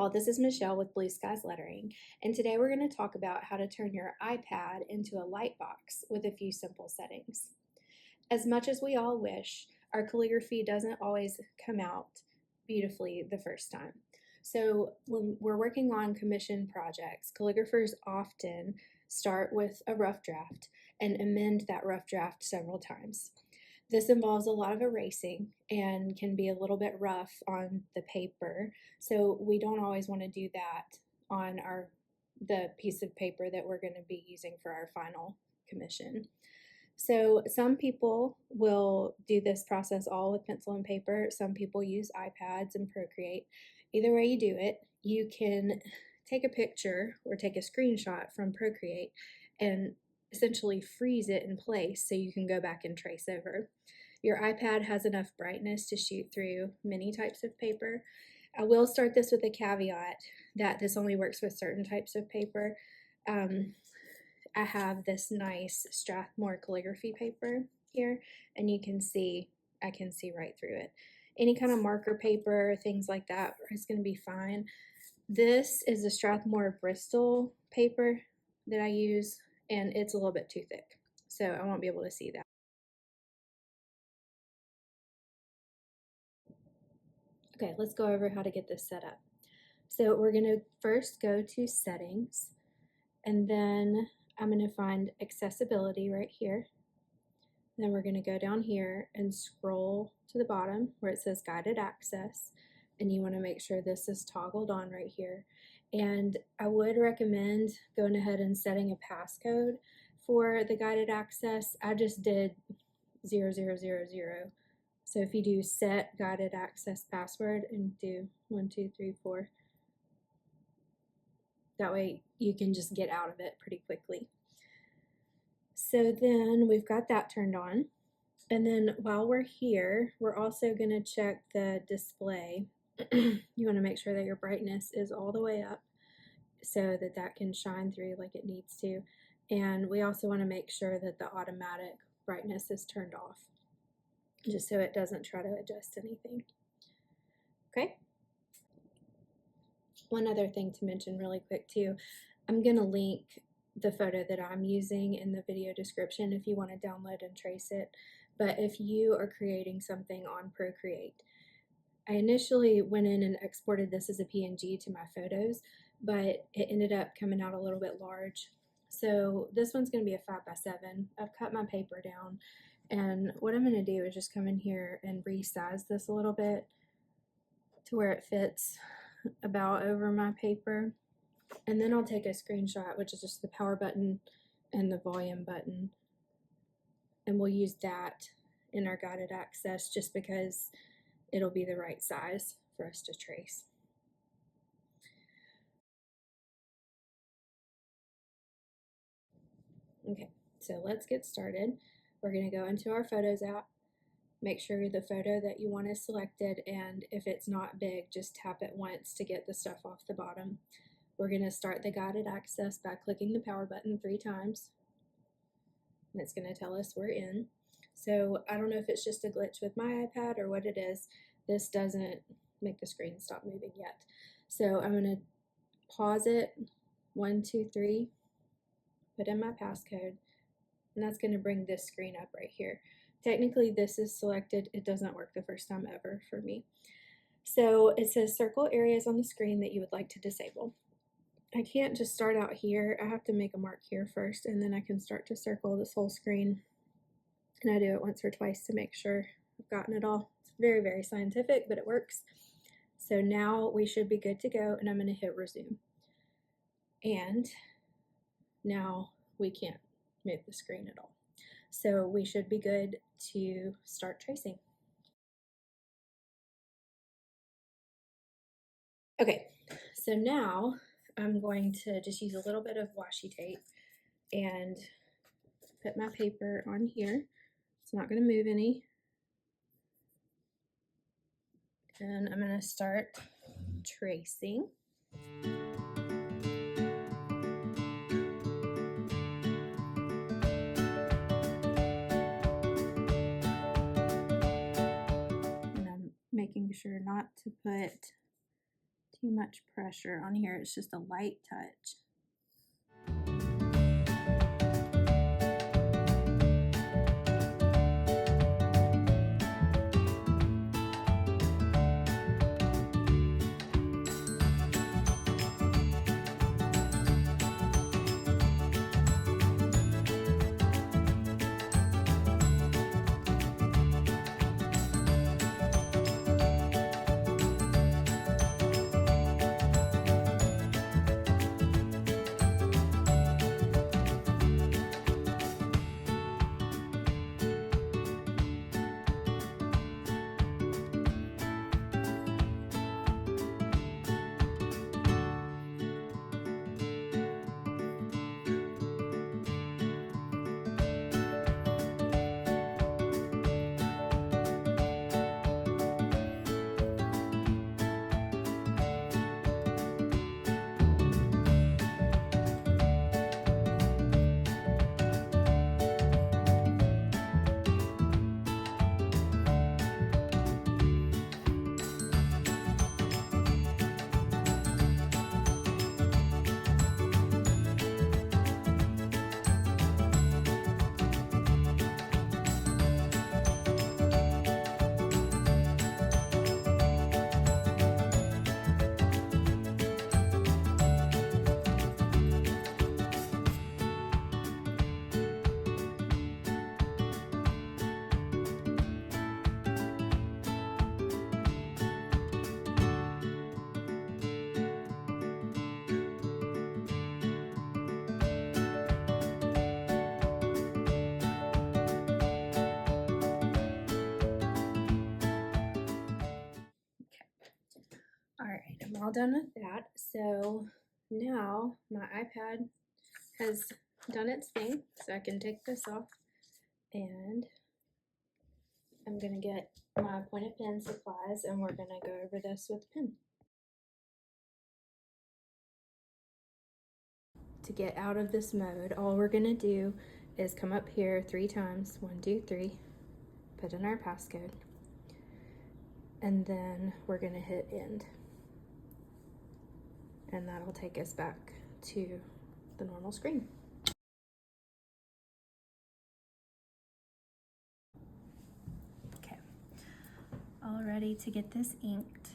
y'all, this is Michelle with Blue Skies Lettering, and today we're going to talk about how to turn your iPad into a light box with a few simple settings. As much as we all wish, our calligraphy doesn't always come out beautifully the first time. So when we're working on commission projects, calligraphers often start with a rough draft and amend that rough draft several times. This involves a lot of erasing and can be a little bit rough on the paper, so we don't always want to do that on the piece of paper that we're going to be using for our final commission. So some people will do this process all with pencil and paper. Some people use iPads and Procreate. Either way you do it, you can take a picture or take a screenshot from Procreate and essentially freeze it in place so you can go back and trace over. Your iPad has enough brightness to shoot through many types of paper. I will start this with a caveat that this only works with certain types of paper. I have this nice Strathmore calligraphy paper here, and I can see right through it. Any kind of marker paper, things like that is going to be fine. This is a Strathmore Bristol paper that I use, and it's a little bit too thick, so I won't be able to see that. Okay, let's go over how to get this set up. So we're going to first go to Settings, and then I'm going to find Accessibility right here. Then we're going to go down here and scroll to the bottom where it says Guided Access, and you want to make sure this is toggled on right here. And I would recommend going ahead and setting a passcode for the guided access. I just did 0000. So if you do set guided access password and do 1, 2, 3, 4, that way you can just get out of it pretty quickly. So then we've got that turned on. And then while we're here, we're also going to check the display. You want to make sure that your brightness is all the way up so that that can shine through like it needs to. And we also want to make sure that the automatic brightness is turned off, just so it doesn't try to adjust anything. Okay? One other thing to mention really quick too, I'm going to link the photo that I'm using in the video description if you want to download and trace it. But if you are creating something on Procreate, I initially went in and exported this as a PNG to my photos, but it ended up coming out a little bit large. So this one's going to be a 5x7. I've cut my paper down, and what I'm going to do is just come in here and resize this a little bit to where it fits about over my paper. And then I'll take a screenshot, which is just the power button and the volume button, and we'll use that in our guided access just because it'll be the right size for us to trace. Okay, so let's get started. We're going to go into our Photos app, make sure the photo that you want is selected, and if it's not big, just tap it once to get the stuff off the bottom. We're going to start the guided access by clicking the power button 3 times, and it's going to tell us we're in. So I don't know if it's just a glitch with my iPad or what it is. This doesn't make the screen stop moving yet. So I'm going to pause it, 1, 2, 3, put in my passcode, and that's going to bring this screen up right here. Technically this is selected. It doesn't work the first time ever for me. So it says circle areas on the screen that you would like to disable. I can't just start out here. I have to make a mark here first, and then I can start to circle this whole screen. And I do it once or twice to make sure I've gotten it all. It's very, very scientific, but it works. So now we should be good to go, and I'm going to hit resume. And now we can't move the screen at all. So we should be good to start tracing. Okay, so now I'm going to just use a little bit of washi tape and put my paper on here. It's not going to move any. And I'm going to start tracing. And I'm making sure not to put too much pressure on here. It's just a light touch. Alright, I'm all done with that. So now my iPad has done its thing, so I can take this off, and I'm going to get my pointed pen supplies and we're going to go over this with a pen. To get out of this mode, all we're going to do is come up here 3 times, 1, 2, 3, put in our passcode, and then we're going to hit end. And that'll take us back to the normal screen. Okay, all ready to get this inked.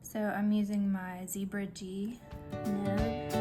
So I'm using my Zebra G Nib.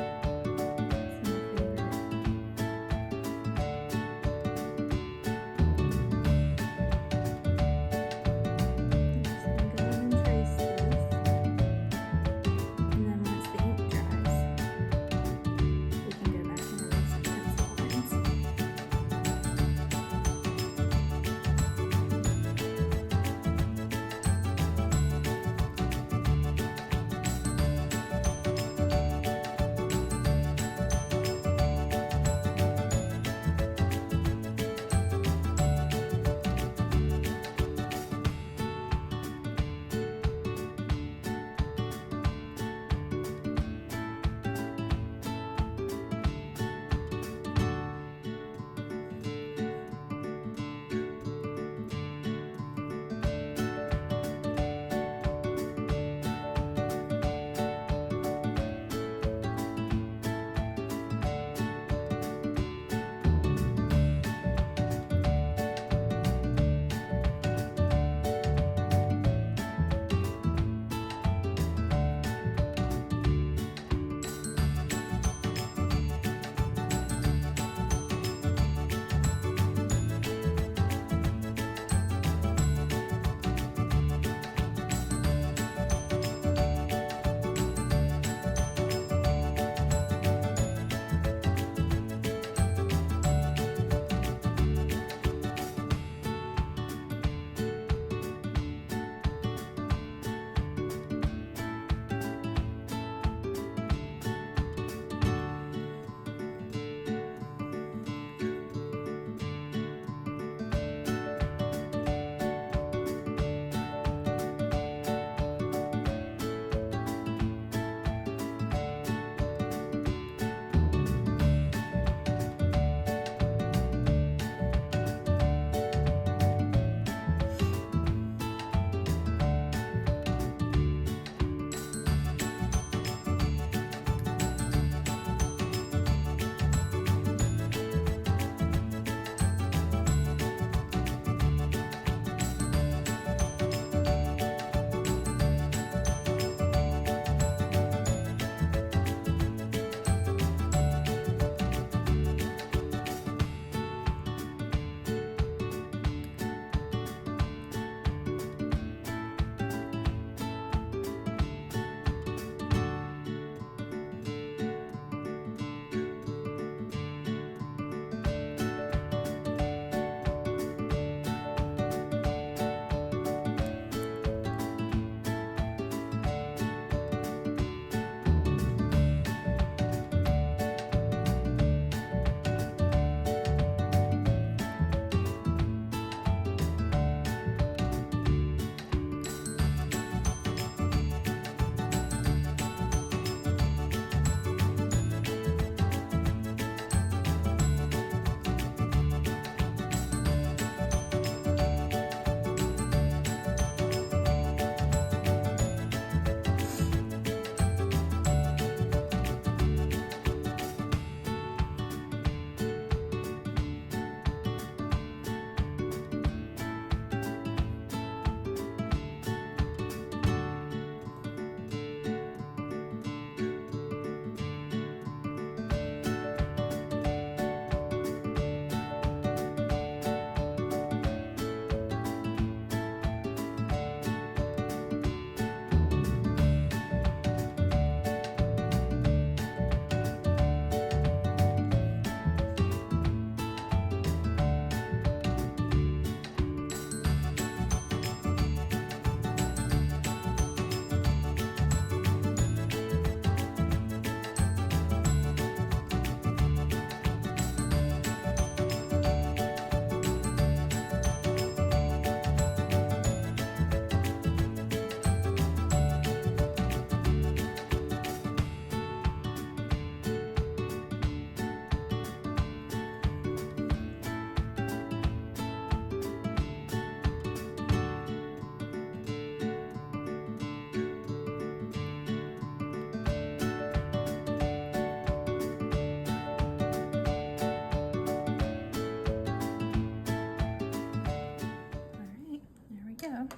So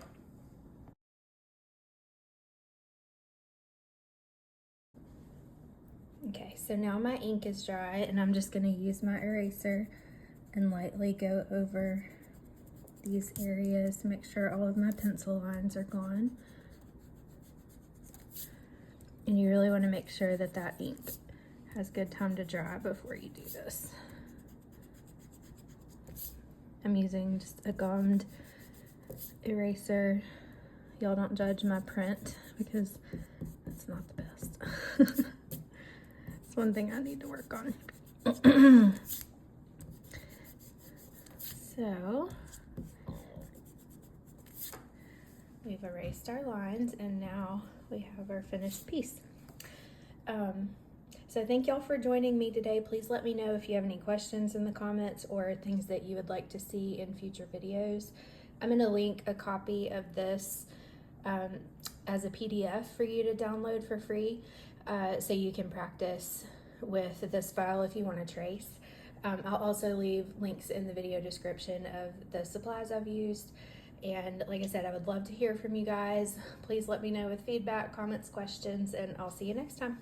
okay, so now my ink is dry and I'm just going to use my eraser and lightly go over these areas, make sure all of my pencil lines are gone. And you really want to make sure that that ink has good time to dry before you do this. I'm using just a gummed eraser. Y'all don't judge my print because that's not the best. It's one thing I need to work on. So we've erased our lines and now we have our finished piece. So thank y'all for joining me today. Please let me know if you have any questions in the comments or things that you would like to see in future videos. I'm going to link a copy of this as a PDF for you to download for free, so you can practice with this file if you want to trace. I'll also leave links in the video description of the supplies I've used. And like I said, I would love to hear from you guys. Please let me know with feedback, comments, questions, and I'll see you next time.